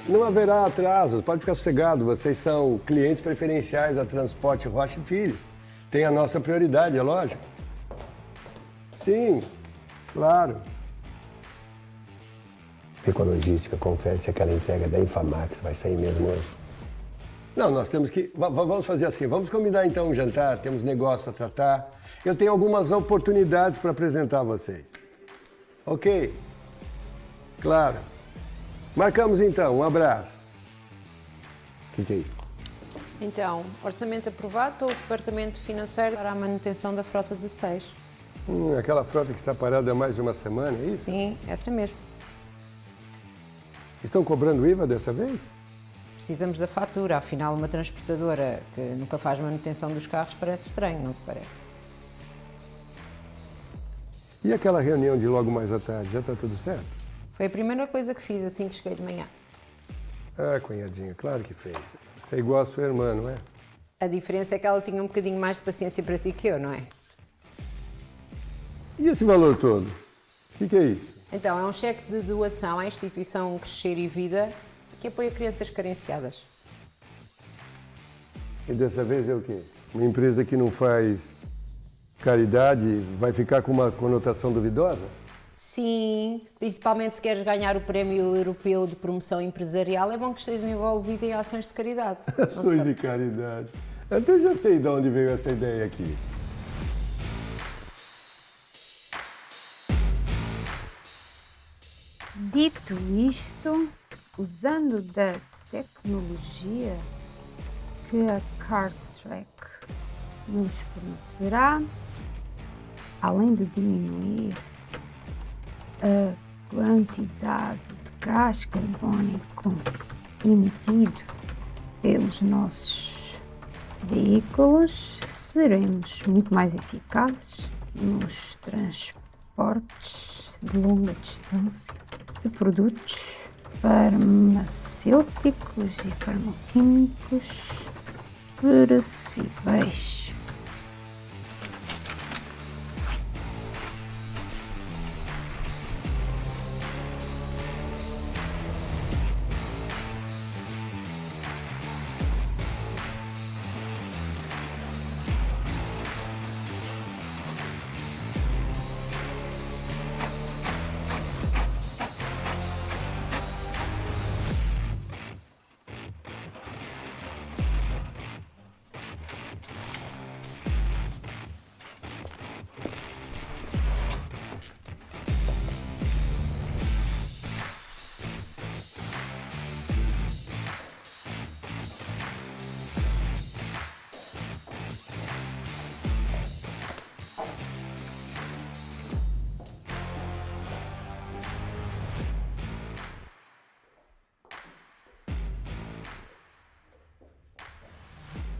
Não haverá atrasos, pode ficar sossegado. Vocês são clientes preferenciais da Transporte Rocha Filhos. Tem a nossa prioridade, é lógico. Sim, claro. Ecologística, confere se aquela entrega da Infamax vai sair mesmo hoje. Não, nós temos que... Vamos fazer assim, vamos combinar então um jantar, temos negócio a tratar. Eu tenho algumas oportunidades para apresentar a vocês. Ok? Claro. Marcamos então, um abraço. O que é isso? Então, orçamento aprovado pelo Departamento Financeiro para a manutenção da Frota 16. Aquela frota que está parada há mais de uma semana, é isso? Sim, essa mesmo. Estão cobrando IVA dessa vez? Precisamos da fatura, afinal uma transportadora que nunca faz manutenção dos carros parece estranho, não te parece? E aquela reunião de logo mais à tarde, já está tudo certo? Foi a primeira coisa que fiz assim que cheguei de manhã. Ah, cunhadinha, claro que fez. Você é igual a sua irmã, não é? A diferença é que ela tinha um bocadinho mais de paciência para ti que eu, não é? E esse valor todo? O que é isso? Então, é um cheque de doação à instituição Crescer e Vida que apoia crianças carenciadas. E dessa vez é o quê? Uma empresa que não faz caridade vai ficar com uma conotação duvidosa? Sim, principalmente se queres ganhar o Prémio Europeu de Promoção Empresarial, é bom que estejas envolvido em ações de caridade. Ações de caridade. Até já sei de onde veio essa ideia aqui. Dito isto, usando da tecnologia que a CarTrack nos fornecerá, além de diminuir a quantidade de gás carbónico emitido pelos nossos veículos, seremos muito mais eficazes nos transportes de longa distância de produtos farmacêuticos e farmacoquímicos perecíveis.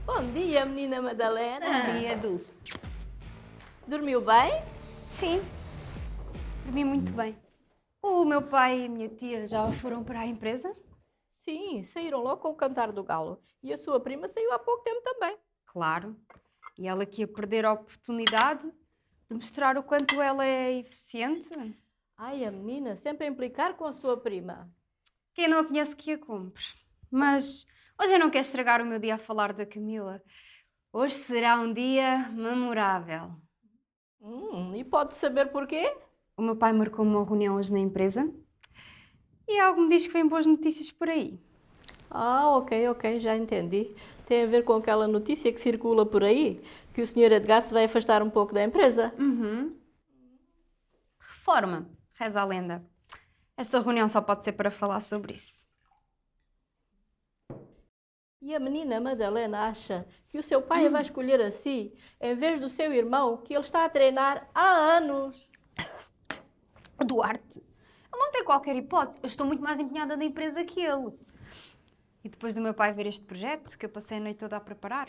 Bom dia, menina Madalena. Bom dia, Dulce. Dormiu bem? Sim, dormi muito bem. O meu pai e a minha tia já foram para a empresa? Sim, saíram logo com o cantar do galo. E a sua prima saiu há pouco tempo também. Claro. E ela que ia perder a oportunidade de mostrar o quanto ela é eficiente. Ai, a menina sempre a implicar com a sua prima. Quem não a conhece que a compre. Mas hoje eu não quero estragar o meu dia a falar da Camila. Hoje será um dia memorável. E pode saber porquê? O meu pai marcou uma reunião hoje na empresa e algo me diz que vem boas notícias por aí. Ah, ok, já entendi. Tem a ver com aquela notícia que circula por aí, que o Sr. Edgar se vai afastar um pouco da empresa. Reforma, reza a lenda. Esta reunião só pode ser para falar sobre isso. E a menina Madalena acha que o seu pai a vai escolher a si, em vez do seu irmão, que ele está a treinar há anos. Duarte, ele não tem qualquer hipótese. Eu estou muito mais empenhada na empresa que ele. E depois do meu pai ver este projeto, que eu passei a noite toda a preparar,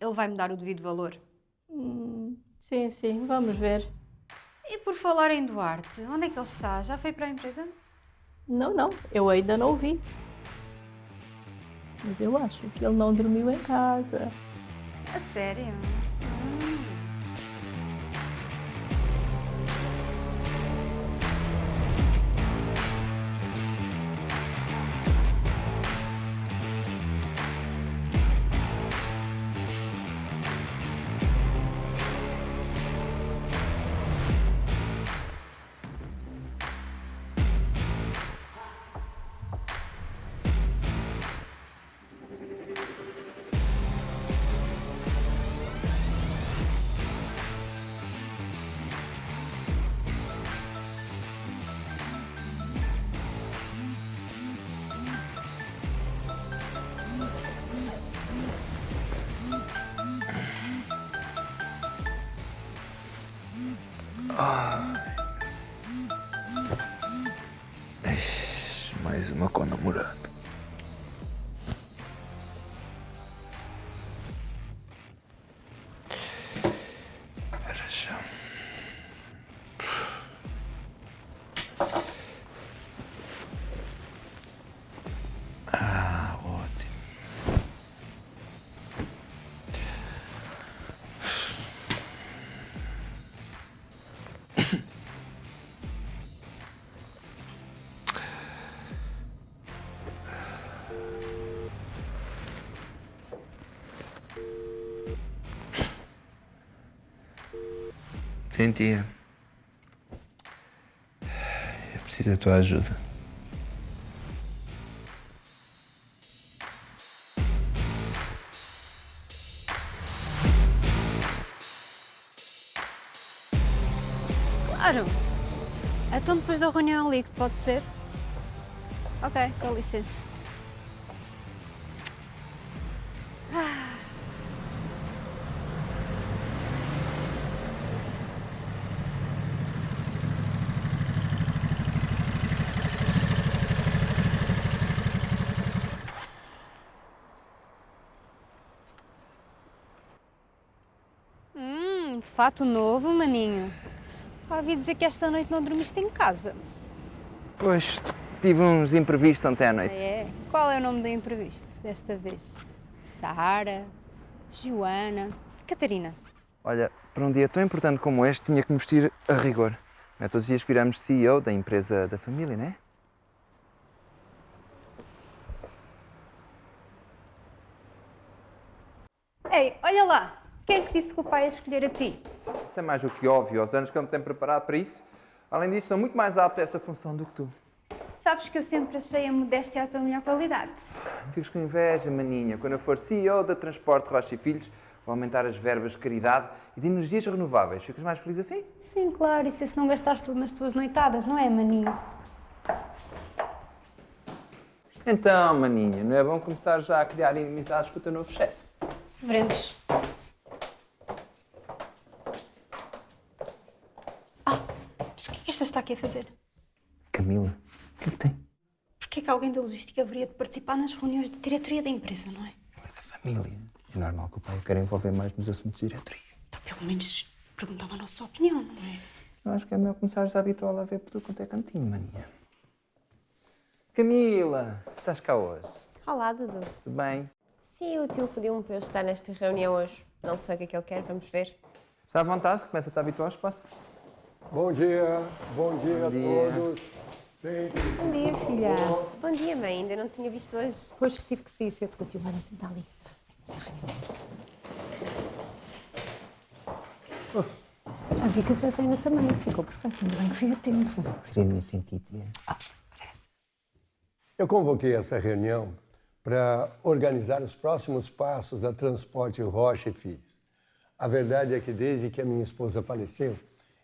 ele vai me dar o devido valor. Sim, vamos ver. E por falar em Duarte, onde é que ele está? Já foi para a empresa? Não, eu ainda não o vi. Mas eu acho que ele não dormiu em casa. A sério? Mais uma com o namorado. Era já. Ótimo. Sim, tia. Eu preciso da tua ajuda. Claro. Então depois da reunião ali, que pode ser? Ok, com licença. Fato novo, maninho. Ouvi dizer que esta noite não dormiste em casa. Pois, tive uns imprevistos ontem à noite. É? Qual é o nome do imprevisto desta vez? Sara, Joana, Catarina. Olha, para um dia tão importante como este, tinha que me vestir a rigor. Não é todos os dias que viramos CEO da empresa da família, não é? Ei, olha lá. Quem é que disse que o pai ia escolher a ti? Isso é mais do que óbvio, aos anos que eu me tenho preparado para isso. Além disso, sou muito mais apto a essa função do que tu. Sabes que eu sempre achei a modéstia a tua melhor qualidade. Não fiques com inveja, maninha. Quando eu for CEO da Transporte Rocha e Filhos, vou aumentar as verbas de caridade e de energias renováveis. Ficas mais feliz assim? Sim, claro. Isso é se não gastaste tudo nas tuas noitadas, não é, maninho? Então, maninha, não é bom começar já a criar inimizades com o teu novo chefe? Veremos. Mas o que é que esta está aqui a fazer? Camila, o que é que tem? Porquê é que alguém da logística haveria de participar nas reuniões de diretoria da empresa, não é? Ela é da família. É normal que o pai a queira envolver mais nos assuntos de diretoria. Então, pelo menos, perguntava a nossa opinião, não é? Eu acho que é melhor começares a habituá a ver por tudo quanto é cantinho, maninha. Camila, estás cá hoje? Olá, Dudu. Tudo bem? Sim, o tio pediu-me para eu estar nesta reunião hoje. Não sei o que é que ele quer, vamos ver. Está à vontade? Começa-te a habituar ao espaço. Bom dia a Bom dia. todos. Sempre. Bom dia, filha. Bom dia, mãe. Ainda não tinha visto hoje. Hoje que tive que sair cedo com o tio, vai sentar ali. Vamos à reunião. A Vika Zatena também ficou perfeito, ainda bem que fui a tempo. Seria de me sentir, tia. Eu convoquei essa reunião para organizar os próximos passos da Transporte Rocha e Filhos. A verdade é que desde que a minha esposa faleceu,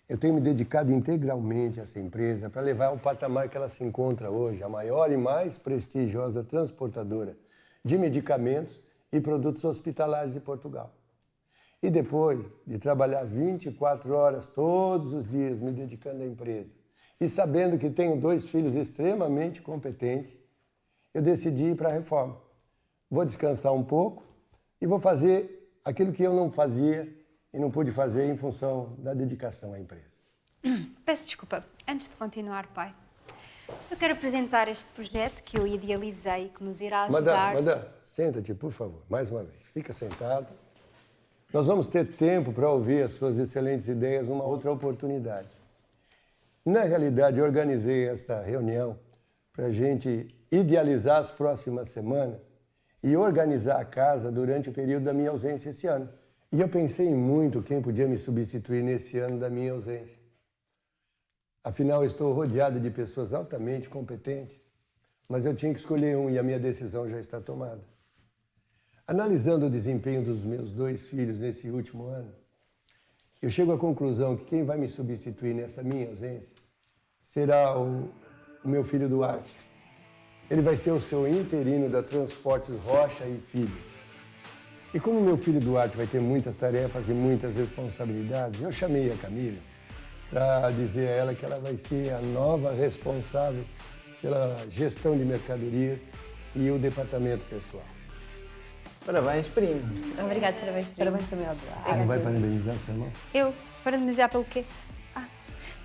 eu tenho me dedicado integralmente a essa empresa para levar ao patamar que ela se encontra hoje, a maior e mais prestigiosa transportadora de medicamentos e produtos hospitalares de Portugal. E depois de trabalhar 24 horas todos os dias me dedicando à empresa e sabendo que tenho 2 filhos extremamente competentes, eu decidi ir para a reforma. Vou descansar um pouco e vou fazer aquilo que eu não fazia e não pude fazer em função da dedicação à empresa. Peço desculpa. Antes de continuar, pai, eu quero apresentar este projeto que eu idealizei, que nos irá ajudar... Madame, senta-te, por favor, mais uma vez. Fica sentado. Nós vamos ter tempo para ouvir as suas excelentes ideias numa outra oportunidade. Na realidade, eu organizei esta reunião para a gente idealizar as próximas semanas e organizar a casa durante o período da minha ausência esse ano. E eu pensei muito quem podia me substituir nesse ano da minha ausência. Afinal, eu estou rodeado de pessoas altamente competentes, mas eu tinha que escolher um e a minha decisão já está tomada. Analisando o desempenho dos meus 2 filhos nesse último ano, eu chego à conclusão que quem vai me substituir nessa minha ausência será o meu filho Duarte. Ele vai ser o seu interino da Transportes Rocha e Filhos. E como meu filho Duarte vai ter muitas tarefas e muitas responsabilidades, eu chamei a Camila para dizer a ela que ela vai ser a nova responsável pela gestão de mercadorias e o departamento pessoal. Parabéns, primo. Obrigada, parabéns. Parabéns também ao Eduardo. Não vai parabenizar o seu irmão? Eu? Parabenizar pelo quê? Ah,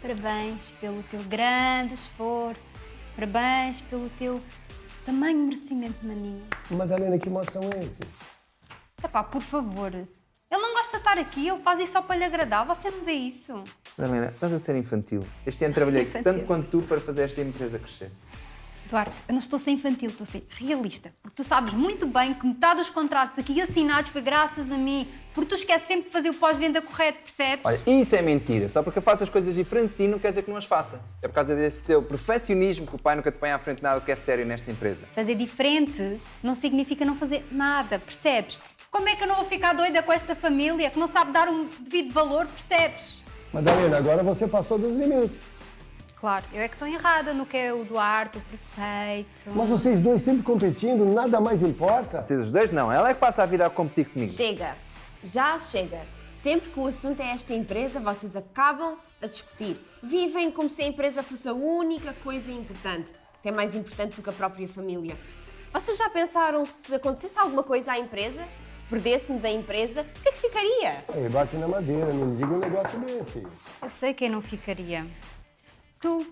parabéns pelo teu grande esforço. Parabéns pelo teu tamanho merecimento, maninho. Madalena, que modos são esses? Epá, por favor. Ele não gosta de estar aqui, ele faz isso só para lhe agradar. Você não vê isso? Madalena, estás a ser infantil. Este ano trabalhei Infantil. tanto quanto tu para fazer esta empresa crescer. Duarte, eu não estou a ser infantil, estou a ser realista. Porque tu sabes muito bem que metade dos contratos aqui assinados foi graças a mim. Porque tu esqueces sempre de fazer o pós-venda correto, percebes? Olha, isso é mentira. Só porque eu faço as coisas diferente de ti não quer dizer que não as faça. É por causa desse teu perfeccionismo que o pai nunca te põe à frente de nada que é sério nesta empresa. Fazer diferente não significa não fazer nada, percebes? Como é que eu não vou ficar doida com esta família que não sabe dar um devido valor, percebes? Madalena, agora você passou dos limites. Claro, eu é que estou errada no que é o Duarte, o perfeito. Mas vocês dois sempre competindo, nada mais importa. Vocês os dois não. Ela é que passa a vida a competir comigo. Chega, já chega. Sempre que o assunto é esta empresa, vocês acabam a discutir. Vivem como se a empresa fosse a única coisa importante, até mais importante do que a própria família. Vocês já pensaram se acontecesse alguma coisa à empresa? Se perdêssemos a empresa, o que é que ficaria? Aí, bate na madeira, não me diga um negócio desse. Eu sei quem não ficaria. Tu.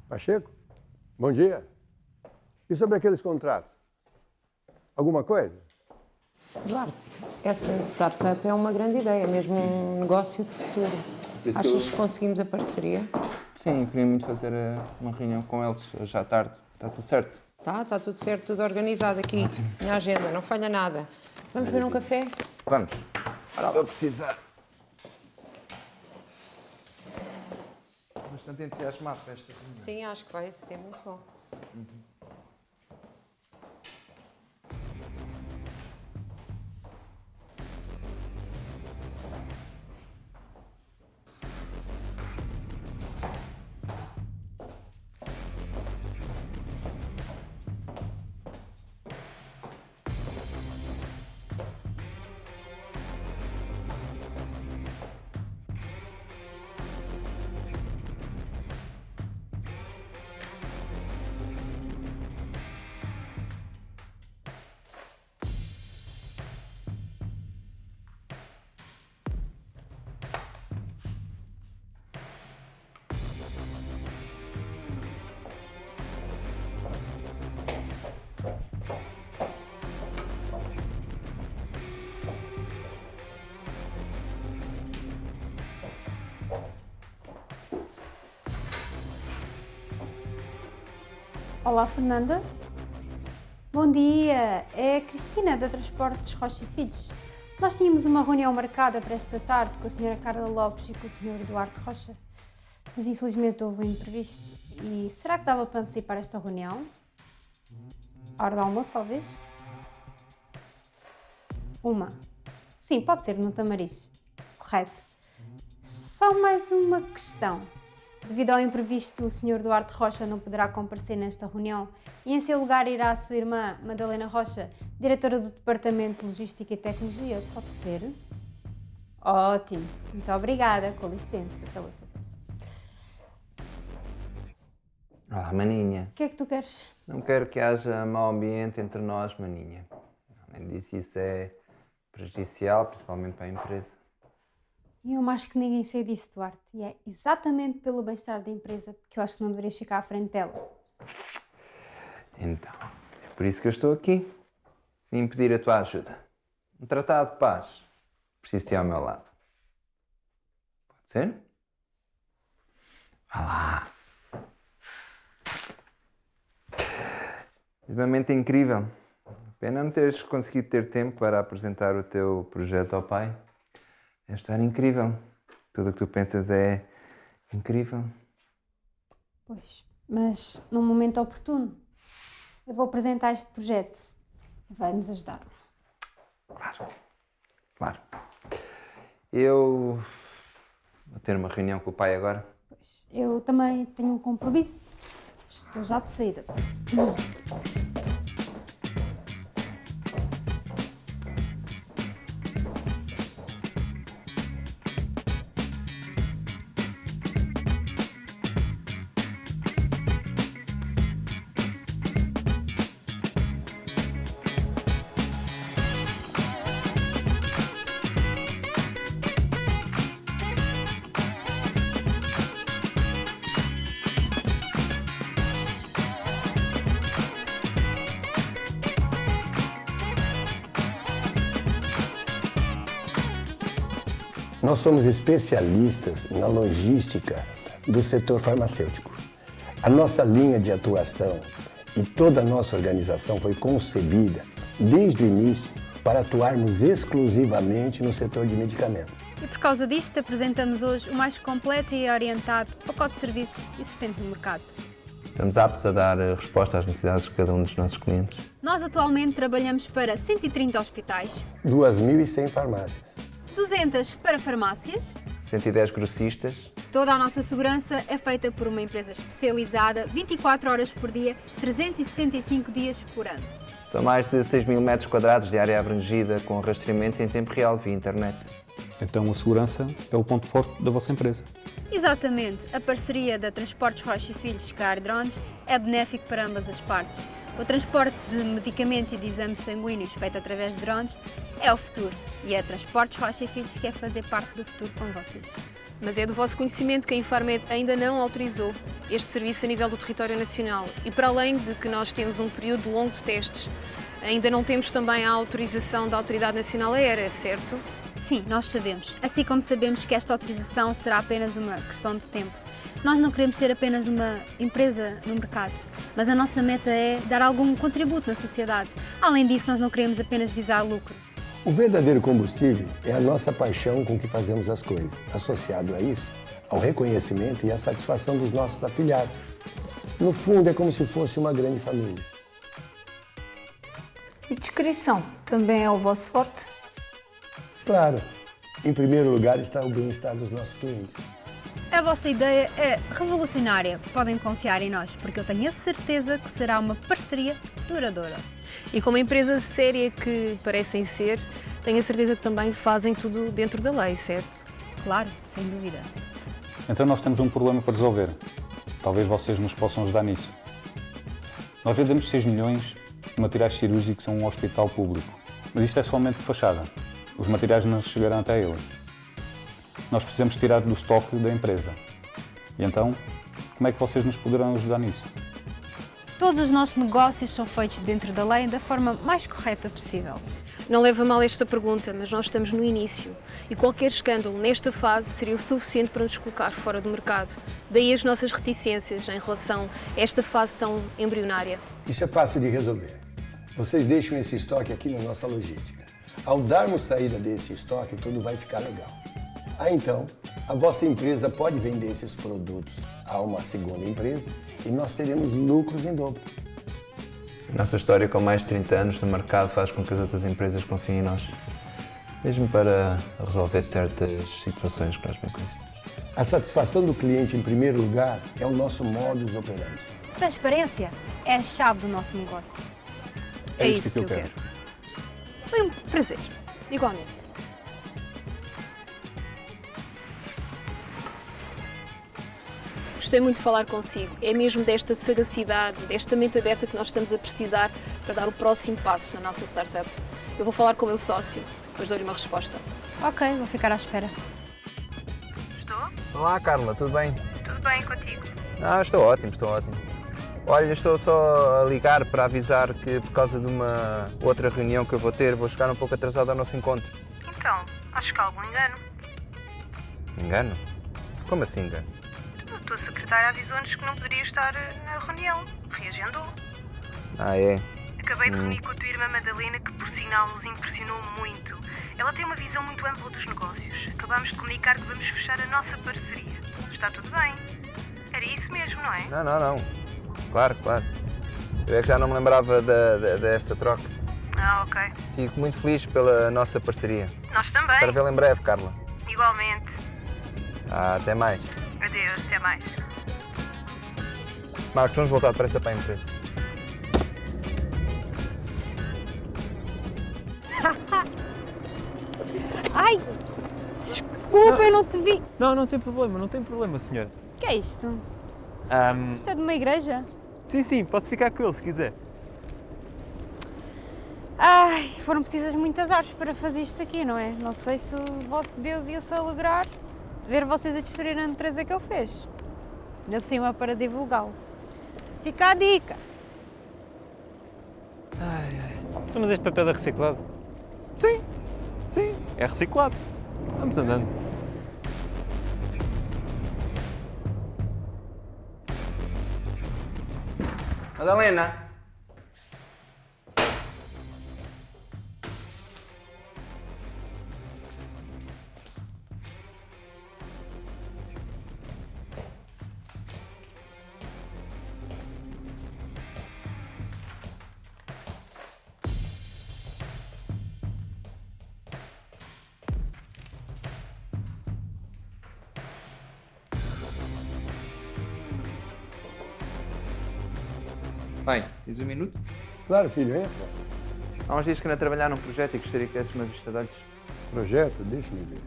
Pacheco, bom dia. E sobre aqueles contratos? Alguma coisa? Duarte, essa startup é uma grande ideia, mesmo um negócio de futuro. isso Achas que que conseguimos a parceria? Sim, queria muito fazer uma reunião com eles hoje à tarde. Está tudo certo? Está tudo certo, tudo organizado aqui. Minha agenda, não falha nada. Vamos beber um café? Vamos. Ora, vou precisar. Bastante entusiasmado para esta reunião. Sim, acho que vai ser muito bom. Olá, Fernanda. Bom dia. É a Cristina, da Transportes Rocha e Filhos. Nós tínhamos uma reunião marcada para esta tarde com a Sra. Carla Lopes e com o Sr. Eduardo Rocha, mas infelizmente houve um imprevisto. E será que dava para antecipar esta reunião? À hora do almoço, talvez? Uma. Sim, pode ser no Tamariz. Correto. Só mais uma questão. Devido ao imprevisto, o Sr. Duarte Rocha não poderá comparecer nesta reunião e em seu lugar irá a sua irmã Madalena Rocha, diretora do Departamento de Logística e Tecnologia. Pode ser? Ótimo. Muito obrigada. Com licença pela sua atenção. Olá, maninha. O que é que tu queres? Não quero que haja mau ambiente entre nós, maninha. Além disso, isso é prejudicial, principalmente para a empresa. E eu mais que ninguém sei disso, Duarte. E é exatamente pelo bem-estar da empresa que eu acho que não deverias ficar à frente dela. Então, é por isso que eu estou aqui. Vim pedir a tua ajuda. Um tratado de paz. Preciso ter ao meu lado. Pode ser? Vá lá. Esse momento é incrível. Pena não teres conseguido ter tempo para apresentar o teu projeto ao pai. Deve estar incrível. Tudo o que tu pensas é incrível. Pois, mas num momento oportuno. Eu vou apresentar este projeto. Vai-nos ajudar. Claro. Claro. Eu vou ter uma reunião com o pai agora. Pois, eu também tenho um compromisso. Estou já de saída. Nós somos especialistas na logística do setor farmacêutico. A nossa linha de atuação e toda a nossa organização foi concebida, desde o início, para atuarmos exclusivamente no setor de medicamentos. E por causa disto, apresentamos hoje o mais completo e orientado pacote de serviços existente no mercado. Estamos aptos a dar resposta às necessidades de cada um dos nossos clientes. Nós atualmente trabalhamos para 130 hospitais, 2.100 farmácias. 200 para farmácias. 110 grossistas. Toda a nossa segurança é feita por uma empresa especializada, 24 horas por dia, 365 dias por ano. São mais de 6 mil metros quadrados de área abrangida com rastreamento em tempo real via internet. Então a segurança é o ponto forte da vossa empresa. Exatamente, a parceria da Transportes Rocha e Filhos Car Drones é benéfico para ambas as partes. O transporte de medicamentos e de exames sanguíneos feito através de drones é o futuro e a Transportes Rocha e Filhos quer fazer parte do futuro com vocês. Mas é do vosso conhecimento que a Infarmed ainda não autorizou este serviço a nível do território nacional. E para além de que nós temos um período longo de testes, ainda não temos também a autorização da Autoridade Nacional Aérea, certo? Sim, nós sabemos. Assim como sabemos que esta autorização será apenas uma questão de tempo. Nós não queremos ser apenas uma empresa no mercado, mas a nossa meta é dar algum contributo na sociedade. Além disso, nós não queremos apenas visar lucro. O verdadeiro combustível é a nossa paixão com que fazemos as coisas, associado a isso, ao reconhecimento e à satisfação dos nossos afiliados. No fundo, é como se fosse uma grande família. E descrição também é o vosso forte? Claro, em primeiro lugar está o bem-estar dos nossos clientes. A vossa ideia é revolucionária. Podem confiar em nós, porque eu tenho a certeza que será uma parceria duradoura. E como empresa séria que parecem ser, tenho a certeza que também fazem tudo dentro da lei, certo? Claro, sem dúvida. Então nós temos um problema para resolver. Talvez vocês nos possam ajudar nisso. Nós vendemos 6 milhões de materiais cirúrgicos a um hospital público, mas isto é somente de fachada. Os materiais não chegarão até eles. Nós precisamos tirar do estoque da empresa. E então, como é que vocês nos poderão ajudar nisso? Todos os nossos negócios são feitos dentro da lei da forma mais correta possível. Não leva mal esta pergunta, mas nós estamos no início e qualquer escândalo nesta fase seria o suficiente para nos colocar fora do mercado. Daí as nossas reticências em relação a esta fase tão embrionária. Isso é fácil de resolver. Vocês deixam esse estoque aqui na nossa logística. Ao darmos saída desse estoque, tudo vai ficar legal. Então, a vossa empresa pode vender esses produtos a uma segunda empresa e nós teremos lucros em dobro. Nossa história com mais de 30 anos no mercado faz com que as outras empresas confiem em nós, mesmo para resolver certas situações que nós bem conhecemos. A satisfação do cliente, em primeiro lugar, é o nosso modus operandi. Transparência é a chave do nosso negócio. É isso que eu quero. Foi um prazer. Igualmente. Gostei muito de falar consigo. É mesmo desta sagacidade, desta mente aberta que nós estamos a precisar para dar o próximo passo na nossa startup. Eu vou falar com o meu sócio, depois dou-lhe uma resposta. Ok, vou ficar à espera. Olá, Carla, tudo bem? Tudo bem contigo? Estou ótimo, estou ótimo. Olha, estou só a ligar para avisar que por causa de uma outra reunião que eu vou ter, vou chegar um pouco atrasado ao nosso encontro. Então, acho que há algum engano. Engano? Como assim engano? A tua secretária avisou-nos que não poderia estar na reunião. Reagendou. É? Acabei de reunir com a tua irmã Madalena, que por sinal nos impressionou muito. Ela tem uma visão muito ampla dos negócios. Acabámos de comunicar que vamos fechar a nossa parceria. Está tudo bem? Era isso mesmo, não é? Não. Claro. Eu é que já não me lembrava dessa troca. Ok. Fico muito feliz pela nossa parceria. Nós também. Espero vê-la em breve, Carla. Igualmente. Até mais. Adeus, até mais. Marcos, vamos voltar depressa para a empresa. Ai! Desculpa, eu não te vi. Não tem problema, senhor. O que é isto? Isto é de uma igreja? Sim, pode ficar com ele se quiser. Ai, foram precisas muitas árvores para fazer isto aqui, não é? Não sei se o vosso Deus ia se alegrar de ver vocês a destruir a natureza que ele fez. Ainda por cima para divulgá-lo. Fica a dica. Então, mas este papel é reciclado? Sim, é reciclado. Vamos andando. Madalena! Pai, diz um minuto? Claro, filho, entra. Há uns dias que ando a trabalhar num projeto e gostaria que desse uma vista de olhos. Projeto, deixa-me ver.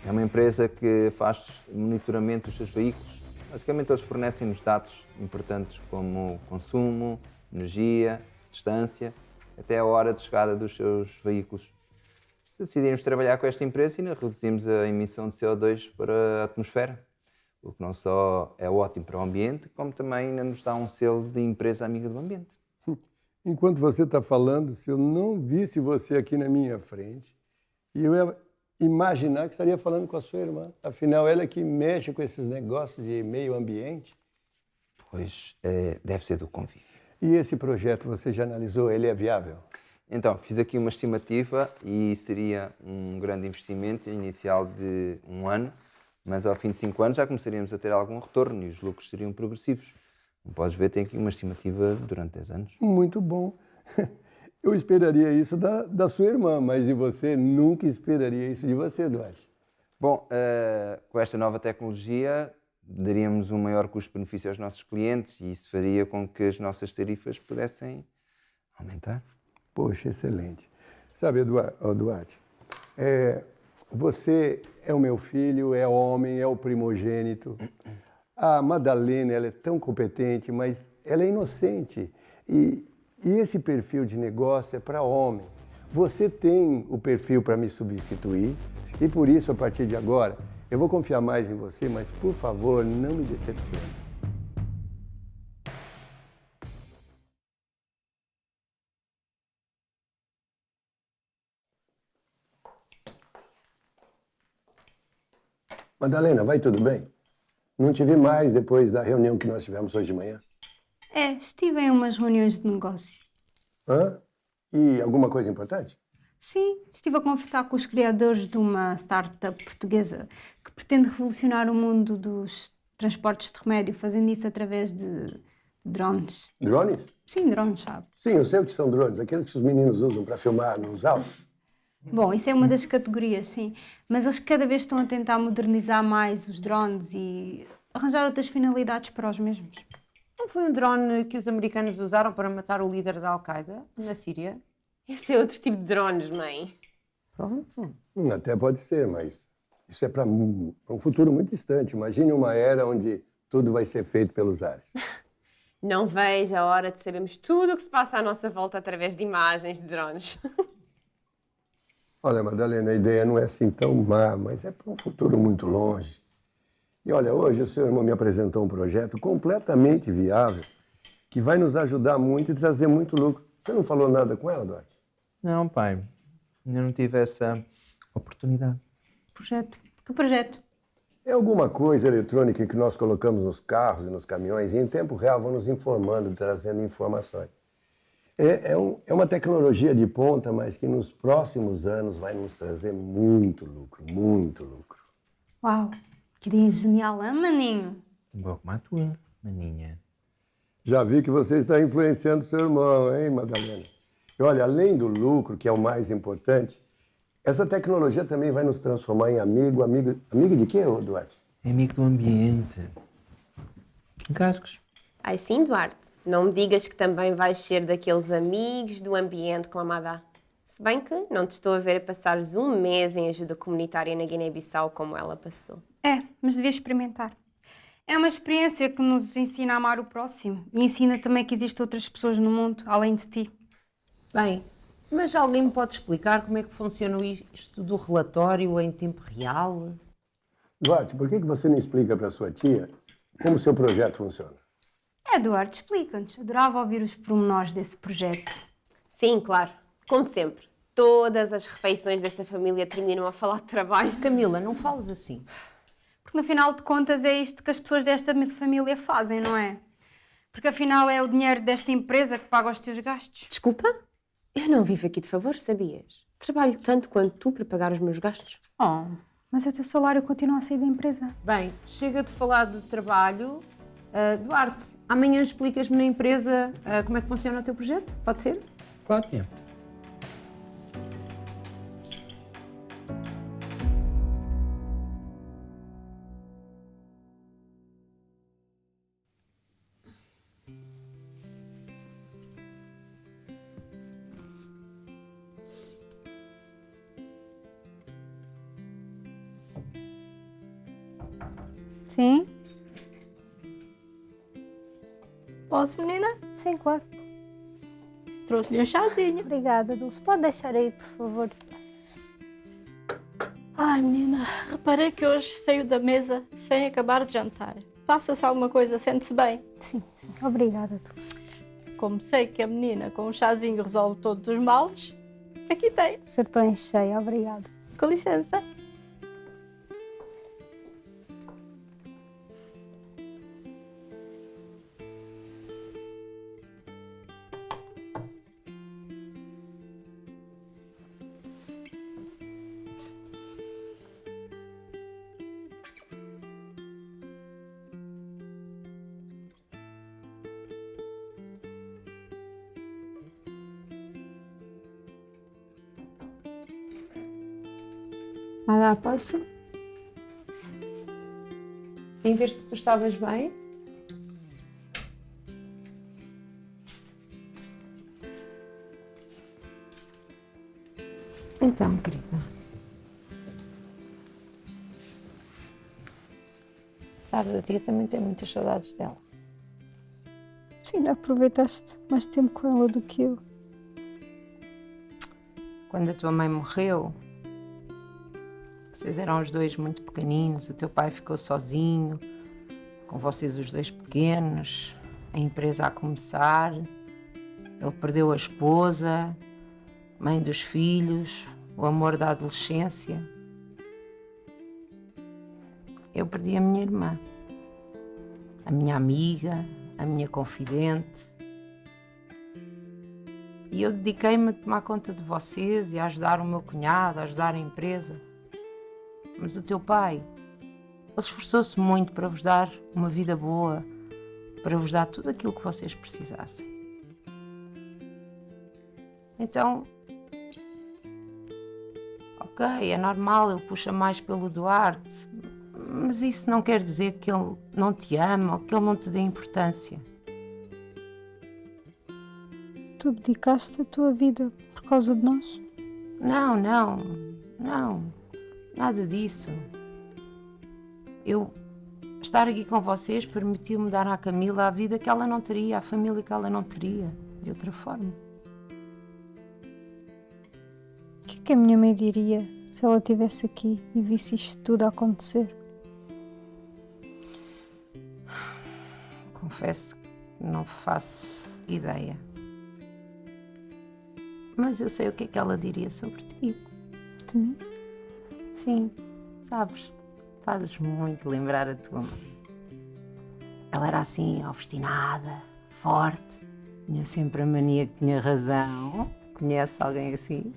É uma empresa que faz monitoramento dos seus veículos. Basicamente, eles fornecem-nos dados importantes como consumo, energia, distância, até a hora de chegada dos seus veículos. Se decidirmos trabalhar com esta empresa, ainda reduzimos a emissão de CO2 para a atmosfera, o que não só é ótimo para o ambiente, como também ainda nos dá um selo de empresa amiga do ambiente. Enquanto você está falando, se eu não visse você aqui na minha frente, eu ia imaginar que estaria falando com a sua irmã. Afinal, ela é que mexe com esses negócios de meio ambiente. Pois, deve ser do convívio. E esse projeto, você já analisou? Ele é viável? Então, fiz aqui uma estimativa e seria um grande investimento inicial de 1 ano, mas ao fim de 5 anos já começaríamos a ter algum retorno e os lucros seriam progressivos. Como podes ver, tem aqui uma estimativa durante 10 anos. Muito bom. Eu esperaria isso da sua irmã, mas de você nunca esperaria isso de você, Duarte. Bom, com esta nova tecnologia daríamos um maior custo-benefício aos nossos clientes e isso faria com que as nossas tarifas pudessem aumentar. Poxa, excelente. Sabe, Duarte, você é o meu filho, é homem, é o primogênito. A Madalena, ela é tão competente, mas ela é inocente. E esse perfil de negócio é para homem. Você tem o perfil para me substituir e por isso, a partir de agora, eu vou confiar mais em você, mas, por favor, não me decepcione. Madalena, vai tudo bem? Não te vi mais depois da reunião que nós tivemos hoje de manhã. Estive em umas reuniões de negócio. Hã? E alguma coisa importante? Sim, estive a conversar com os criadores de uma startup portuguesa que pretende revolucionar o mundo dos transportes de remédio, fazendo isso através de drones. Drones? Sim, drones, sabe? Sim, eu sei o que são drones, aqueles que os meninos usam para filmar nos Alpes. Bom, isso é uma das categorias, sim. Mas eles cada vez estão a tentar modernizar mais os drones e arranjar outras finalidades para os mesmos. Não foi um drone que os americanos usaram para matar o líder da Al-Qaeda na Síria? Esse é outro tipo de drones, mãe. Pronto. Até pode ser, mas isso é para um futuro muito distante. Imagine uma era onde tudo vai ser feito pelos ares. Não vejo a hora de sabermos tudo o que se passa à nossa volta através de imagens de drones. Olha, Madalena, a ideia não é assim tão má, mas é para um futuro muito longe. E olha, hoje o seu irmão me apresentou um projeto completamente viável que vai nos ajudar muito e trazer muito lucro. Você não falou nada com ela, Duarte? Não, pai. Ainda não tive essa oportunidade. Projeto? Que projeto? É alguma coisa eletrônica que nós colocamos nos carros e nos caminhões e em tempo real vão nos informando, trazendo informações. É uma tecnologia de ponta, mas que nos próximos anos vai nos trazer muito lucro, muito lucro. Uau, que ideia genial, hein, maninho? Um pouco como a tua, maninha. Já vi que você está influenciando seu irmão, hein, Madalena? E olha, além do lucro, que é o mais importante, essa tecnologia também vai nos transformar em amigo de quê, Duarte? Amigo do ambiente. Cascos. Ai sim, Duarte. Não me digas que também vais ser daqueles amigos do ambiente com a Madá. Se bem que não te estou a ver a passares 1 mês em ajuda comunitária na Guiné-Bissau como ela passou. Mas devia experimentar. É uma experiência que nos ensina a amar o próximo e ensina também que existem outras pessoas no mundo, além de ti. Bem, mas alguém me pode explicar como é que funciona isto do relatório em tempo real? Duarte, por que você não explica para sua tia como o seu projeto funciona? Eduardo, explica-nos. Adorava ouvir os pormenores desse projeto. Sim, claro. Como sempre. Todas as refeições desta família terminam a falar de trabalho. Camila, não fales assim. Porque no final de contas é isto que as pessoas desta família fazem, não é? Porque afinal é o dinheiro desta empresa que paga os teus gastos. Desculpa? Eu não vivo aqui de favor, sabias? Trabalho tanto quanto tu para pagar os meus gastos. Oh, mas o teu salário continua a sair da empresa. Bem, chega de falar de trabalho. Duarte, amanhã explicas-me na empresa como é que funciona o teu projeto? Pode ser? Claro que é. Sim? Posso, menina? Sim, claro. Trouxe-lhe um chazinho. Obrigada, Dulce. Pode deixar aí, por favor. Ai, menina, reparei que hoje saiu da mesa sem acabar de jantar. Passa-se alguma coisa, sente-se bem? Sim, obrigada, Dulce. Como sei que a menina com um chazinho resolve todos os males, aqui tem. Acertou em cheio, obrigada. Com licença. Nada, posso? Em ver se tu estavas bem. Então, querida. Sabe, a tia também tem muitas saudades dela. Sim, aproveitaste mais tempo com ela do que eu. Quando a tua mãe morreu, vocês eram os dois muito pequeninos, o teu pai ficou sozinho, com vocês os dois pequenos, a empresa a começar, ele perdeu a esposa, mãe dos filhos, o amor da adolescência. Eu perdi a minha irmã, a minha amiga, a minha confidente. E eu dediquei-me a tomar conta de vocês e a ajudar o meu cunhado, a ajudar a empresa. Mas o teu pai, ele esforçou-se muito para vos dar uma vida boa, para vos dar tudo aquilo que vocês precisassem. Então, ok, é normal, ele puxa mais pelo Duarte, mas isso não quer dizer que ele não te ama ou que ele não te dê importância. Tu dedicaste a tua vida por causa de nós? Não, nada disso. Eu estar aqui com vocês permitiu-me dar à Camila a vida que ela não teria, a família que ela não teria, de outra forma. O que é que a minha mãe diria se ela estivesse aqui e visse isto tudo a acontecer? Confesso que não faço ideia. Mas eu sei o que é que ela diria sobre ti. De mim? Sim, sabes, fazes muito lembrar a tua mãe. Ela era assim, obstinada, forte, tinha sempre a mania que tinha razão. Conhece alguém assim?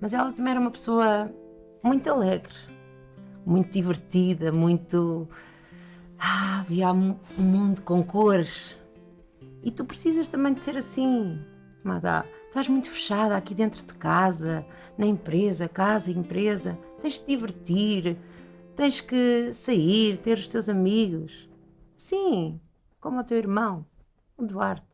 Mas ela também era uma pessoa muito alegre, muito divertida, muito... via um mundo com cores. E tu precisas também de ser assim, Madá. Estás muito fechada aqui dentro de casa, na empresa, casa e empresa. Tens de te divertir, tens que sair, ter os teus amigos. Sim, como o teu irmão, o Duarte.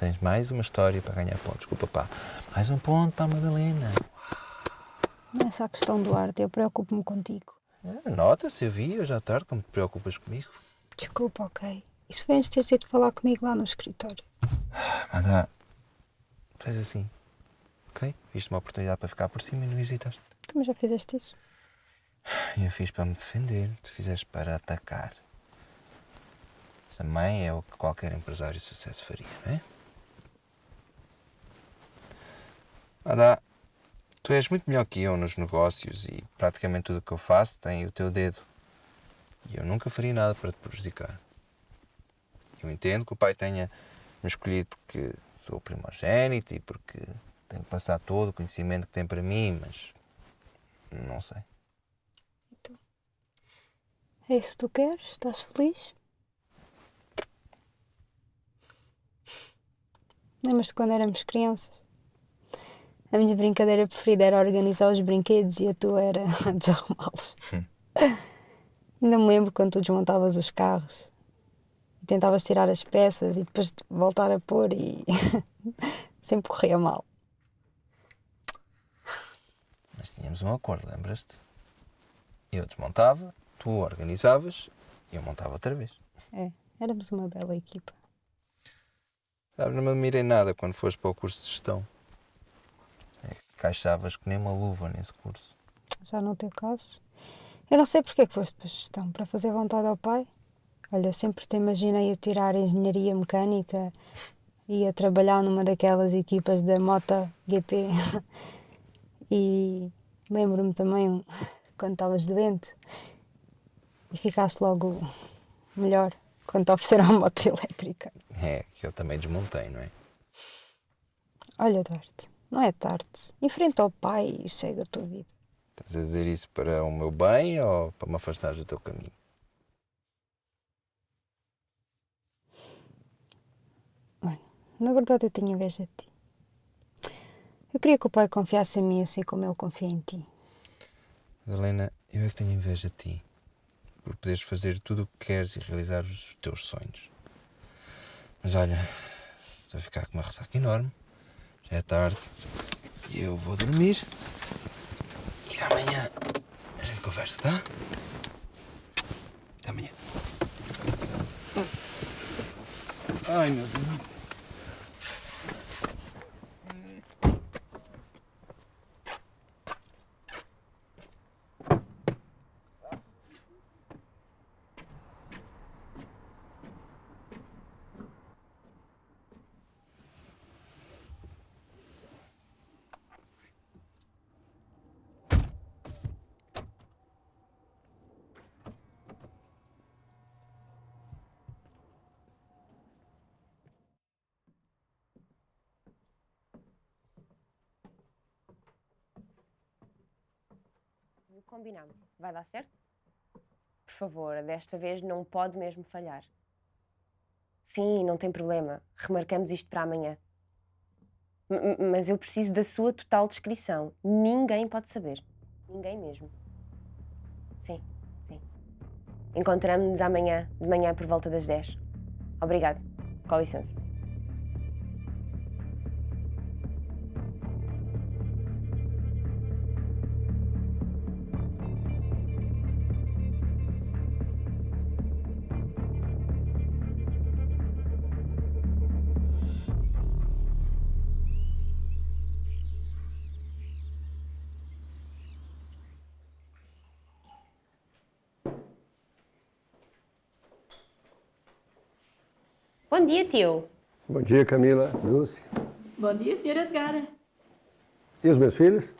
tens mais uma história para ganhar pontos com o papá. Mais um ponto para a Madalena. Não é só a questão do arte, eu preocupo-me contigo. Nota-se, eu vi hoje à tarde como te preocupas comigo. Desculpa, ok. Isso foi antes de teres ido falar comigo lá no escritório. Manda, faz assim, ok? Viste uma oportunidade para ficar por cima e não hesitaste. Tu mas já fizeste isso? Eu fiz para me defender, tu fizeste para atacar. Também é o que qualquer empresário de sucesso faria, não é? Manda, tu és muito melhor que eu nos negócios e praticamente tudo o que eu faço tem o teu dedo. E eu nunca faria nada para te prejudicar. Eu entendo que o pai tenha me escolhido porque sou o primogénito e porque tenho que passar todo o conhecimento que tem para mim, mas não sei. Então, é isso que tu queres? Estás feliz? Lembras-te quando éramos crianças? A minha brincadeira preferida era organizar os brinquedos e a tua era desarrumá-los. Ainda me lembro quando tu desmontavas os carros e tentavas tirar as peças e depois voltar a pôr e sempre corria mal. Mas tínhamos um acordo, lembras-te? Eu desmontava, tu organizavas e eu montava outra vez. É, éramos uma bela equipa. Sabes, não me admirei nada quando foste para o curso de gestão. É que encaixavas que nem uma luva nesse curso. Já no teu caso, eu não sei porque é que foste para a gestão, para fazer vontade ao pai. Olha, eu sempre te imaginei a tirar engenharia mecânica e a trabalhar numa daquelas equipas da MotoGP. E lembro-me também quando estavas doente e ficaste logo melhor quando te ofereceram a moto elétrica. É, que eu também desmontei, não é? Olha, Duarte, não é tarde. Enfrenta o pai e segue a tua vida. Estás a dizer isso para o meu bem ou para me afastar do teu caminho? Olha, na verdade eu tinha inveja de ti. Eu queria que o pai confiasse em mim assim como ele confia em ti. Madalena, eu é que tenho inveja de ti. Por poderes fazer tudo o que queres e realizar os teus sonhos. Mas olha, estou a ficar com uma ressaca enorme. Já é tarde. E eu vou dormir. E amanhã a gente conversa, tá? Até amanhã. Ai, meu Deus. Combinamos. Vai dar certo? Por favor, desta vez não pode mesmo falhar. Sim, não tem problema. Remarcamos isto para amanhã. Mas eu preciso da sua total descrição. Ninguém pode saber. Ninguém mesmo. Sim, sim. Encontramos-nos amanhã, de manhã por volta das 10. Obrigado. Com licença. Bom dia, tio. Bom dia, Camila, Dulce. Bom dia, senhora Edgar. E os meus filhos?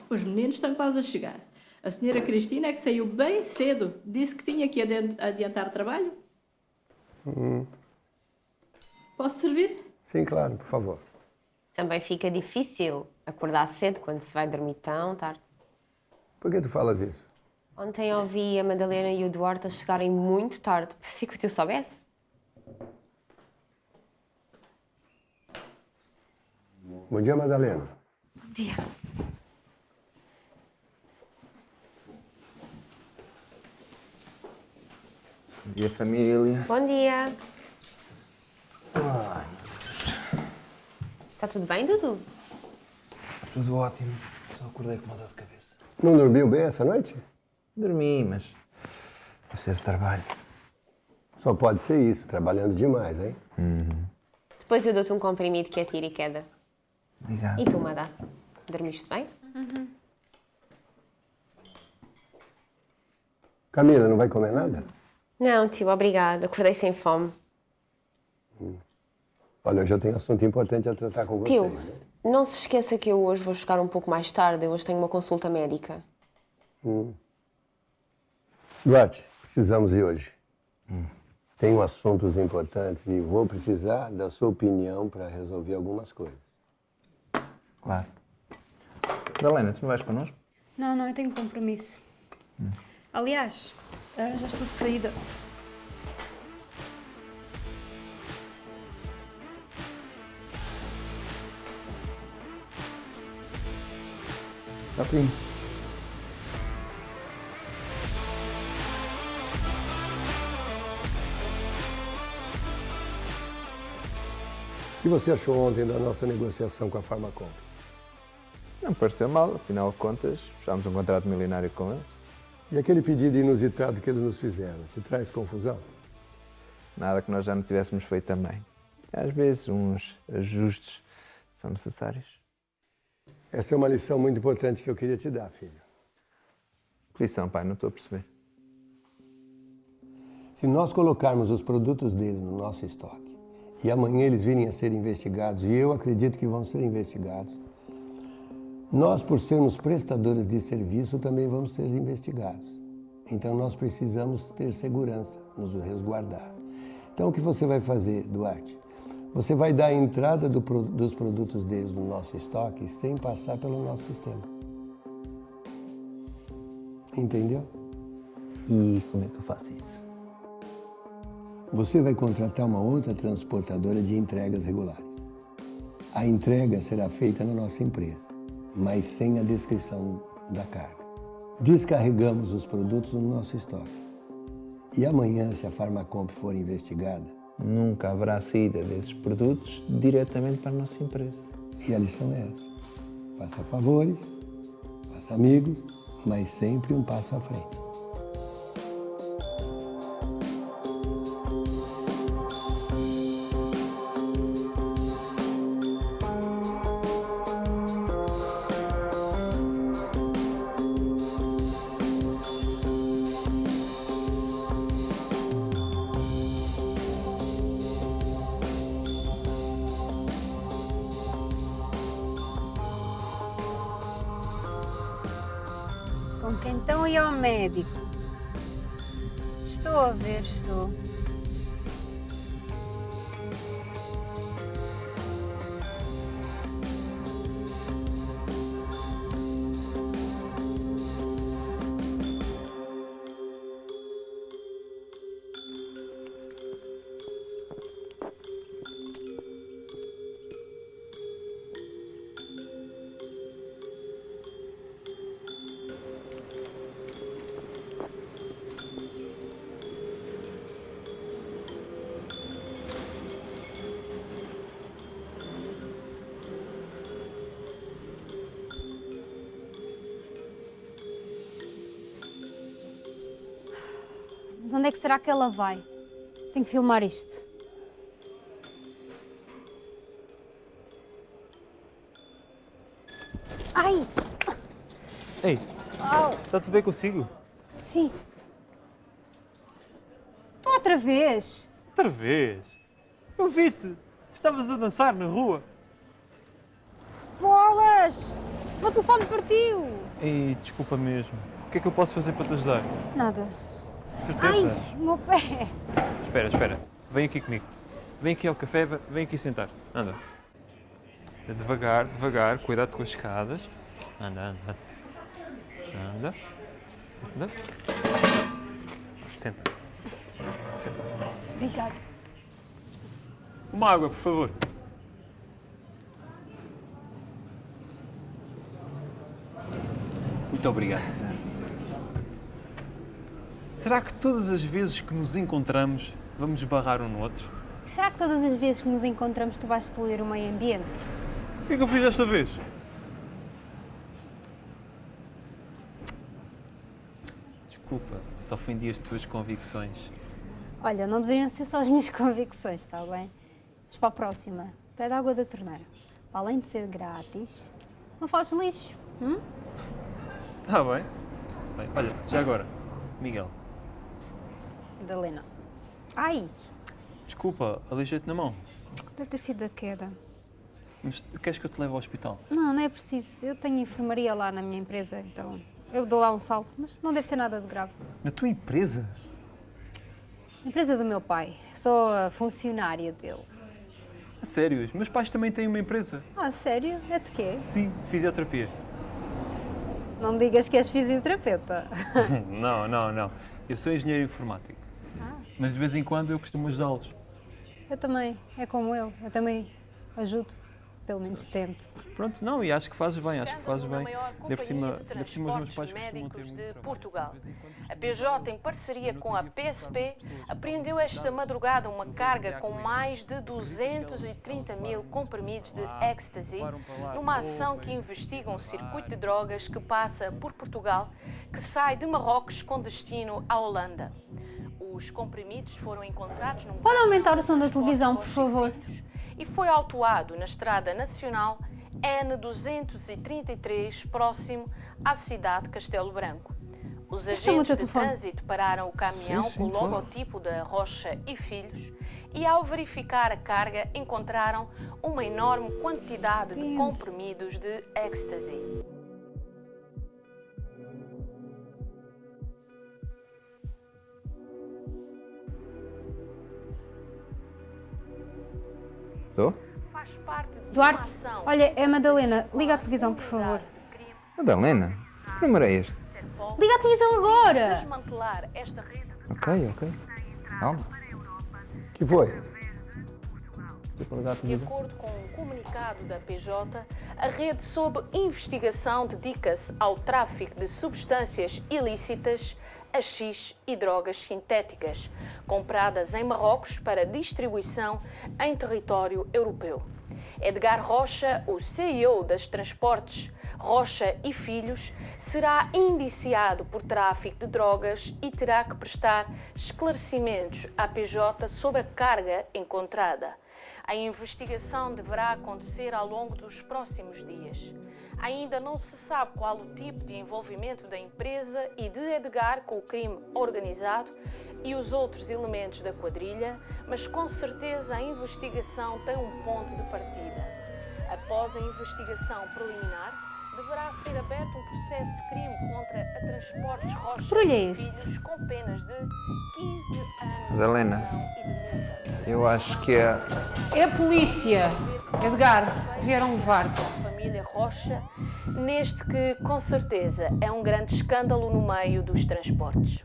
Os meninos estão quase a chegar. A senhora Cristina é que saiu bem cedo. Disse que tinha que adiantar trabalho. Posso servir? Sim, claro, por favor. Também fica difícil acordar cedo quando se vai dormir tão tarde. Por que tu falas isso? Ontem ouvi a Madalena e o Duarte a chegarem muito tarde. Pensei que eu soubesse. Bom dia, Madalena. Bom dia. Bom dia, família. Bom dia. Ai, meu Deus. Está tudo bem, Dudu? Tudo ótimo. Só acordei com uma dor de cabeça. Não dormiu bem essa noite? Dormi, mas... Preciso de trabalho. Só pode ser isso, trabalhando demais, hein? Depois eu dou-te um comprimido que é tiro e queda. Obrigado. E tu, Madá? Dormiste bem? Camila, não vai comer nada? Não, tio, obrigada. Acordei sem fome. Olha, hoje eu tenho assunto importante a tratar com você. Tio, não se esqueça que eu hoje vou chegar um pouco mais tarde. Eu hoje tenho uma consulta médica. Duarte, precisamos ir hoje. Tenho assuntos importantes e vou precisar da sua opinião para resolver algumas coisas. Claro. Madalena, tu não vais connosco? Não, eu tenho compromisso. Aliás, já estou de saída. Ok. O que você achou ontem da nossa negociação com a Farmacom? Não me pareceu mal, afinal de contas, fechámos um contrato milionário com eles. E aquele pedido inusitado que eles nos fizeram, te traz confusão? Nada que nós já não tivéssemos feito também. Às vezes, uns ajustes são necessários. Essa é uma lição muito importante que eu queria te dar, filho. Que lição, pai? Não estou a perceber. Se nós colocarmos os produtos deles no nosso estoque e amanhã eles virem a ser investigados, e eu acredito que vão ser investigados, nós, por sermos prestadores de serviço, também vamos ser investigados. Então nós precisamos ter segurança, nos resguardar. Então o que você vai fazer, Duarte? Você vai dar a entrada dos produtos deles no nosso estoque sem passar pelo nosso sistema. Entendeu? E como é que eu faço isso? Você vai contratar uma outra transportadora de entregas regulares. A entrega será feita na nossa empresa, mas sem a descrição da carga. Descarregamos os produtos no nosso estoque. E amanhã, se a Farmacomp for investigada, Nunca haverá saída desses produtos diretamente para a nossa empresa. E a lição é essa. Faça favores, faça amigos, mas sempre um passo à frente. Com quem então ia ao médico? Estou a ver, estou. Mas onde é que será que ela vai? Tenho que filmar isto. Ai! Ei, Au! está tudo bem consigo? Sim. Tu outra vez? Outra vez? Eu vi-te. Estavas a dançar na rua. Bolas! O meu telefone partiu! Ei, desculpa mesmo. O que é que eu posso fazer para te ajudar? Nada. Certeza? Ai, o meu pé! Espera, espera. Vem aqui comigo. Vem aqui ao café, vem aqui sentar. Anda. Devagar, devagar. Cuidado com as escadas. Anda, anda. Anda. Anda. Senta. Senta. Obrigada. Uma água, por favor. Muito obrigado. Será que todas as vezes que nos encontramos vamos barrar um no outro? E será que todas as vezes que nos encontramos tu vais poluir o meio ambiente? O que é que eu fiz desta vez? Desculpa, só ofendi as tuas convicções. Olha, não deveriam ser só as minhas convicções, está bem? Mas para a próxima, pede água da torneira. Além de ser grátis, não faz lixo. Está bem. Bem, olha, já agora, Miguel, Madalena. Ai, desculpa, aleijei-te na mão. deve ter sido da queda. Mas queres que eu te leve ao hospital? Não, não é preciso. Eu tenho enfermaria lá na minha empresa, então eu dou lá um salto, mas não deve ser nada de grave. Na tua empresa? A empresa do meu pai. Sou a funcionária dele. A sério, os meus pais também têm uma empresa. Ah, sério? É de quê? Sim, fisioterapia. Não me digas que és fisioterapeuta. Não. Eu sou engenheiro informático. Mas de vez em quando eu costumo ajudá-los. Eu também. É como eu. Eu também ajudo. Pelo menos tento. Pronto, não, e acho que fazes bem, acho que fazes bem. Ainda por cima os meus pais costumam ter muito de trabalho. Portugal. A PJ, em parceria com a PSP, apreendeu esta madrugada uma carga com mais de 230 mil comprimidos de ecstasy, numa ação que investiga um circuito de drogas que passa por Portugal, que sai de Marrocos com destino à Holanda. Os comprimidos foram encontrados num... Pode aumentar o som da televisão, por favor? E foi autuado na Estrada Nacional N233, próximo à cidade de Castelo Branco. Os agentes de trânsito pararam o caminhão com o logotipo da Rocha e Filhos e, ao verificar a carga, encontraram uma enorme quantidade de comprimidos de ecstasy. Estou? Duarte, olha, é a Madalena. Liga a televisão, por favor. Madalena? Que número é este? Liga a televisão agora! Desmantelar esta rede de Ok. Calma. Que foi? De acordo com um comunicado da PJ, a rede sob investigação dedica-se ao tráfico de substâncias ilícitas, haxixe e drogas sintéticas, compradas em Marrocos para distribuição em território europeu. Edgar Rocha, o CEO das Transportes Rocha e Filhos, será indiciado por tráfico de drogas e terá que prestar esclarecimentos à PJ sobre a carga encontrada. A investigação deverá acontecer ao longo dos próximos dias. Ainda não se sabe qual o tipo de envolvimento da empresa e de Edgar com o crime organizado e os outros elementos da quadrilha, mas com certeza a investigação tem um ponto de partida. Após a investigação preliminar, deverá ser aberto um processo de crime contra a Transportes Rocha e Filhos com penas de 15 anos Madalena, de prisão e de multa. eu acho que é... É a polícia. Edgar, vieram levar-te. Família Rocha, neste que, com certeza, é um grande escândalo no meio dos transportes.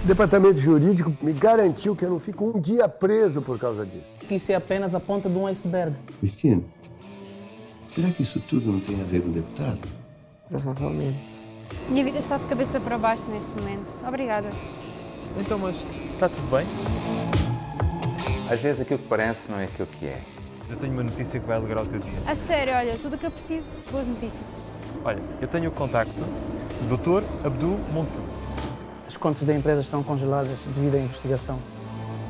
O departamento jurídico me garantiu que eu não fico um dia preso por causa disso. Isso é apenas a ponta de um iceberg. Cristina, será que isso tudo não tem a ver com o deputado? Provavelmente. Minha vida está de cabeça para baixo neste momento. Obrigada. Então, mas está tudo bem? Às vezes aquilo que parece não é aquilo que é. Eu tenho uma notícia que vai alegrar o teu dia. A sério, olha, tudo o que eu preciso, boas notícias. Olha, eu tenho o contacto do Dr. Abdul Monsur. As contas da empresa estão congeladas devido à investigação.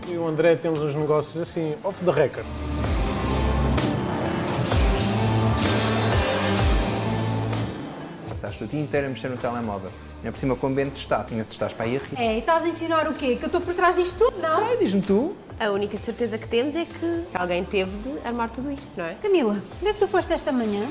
E o André temos uns negócios assim, off the record. Passaste o dia inteiro a mexer no telemóvel. Ainda por cima com o ambiente de estado, tinha de estar para aí a rir. É, e estás a ensinar o quê? Que eu estou por trás disto tudo, não? Diz-me tu. A única certeza que temos é que alguém teve de armar tudo isto, não é? Camila, onde é que tu foste esta manhã?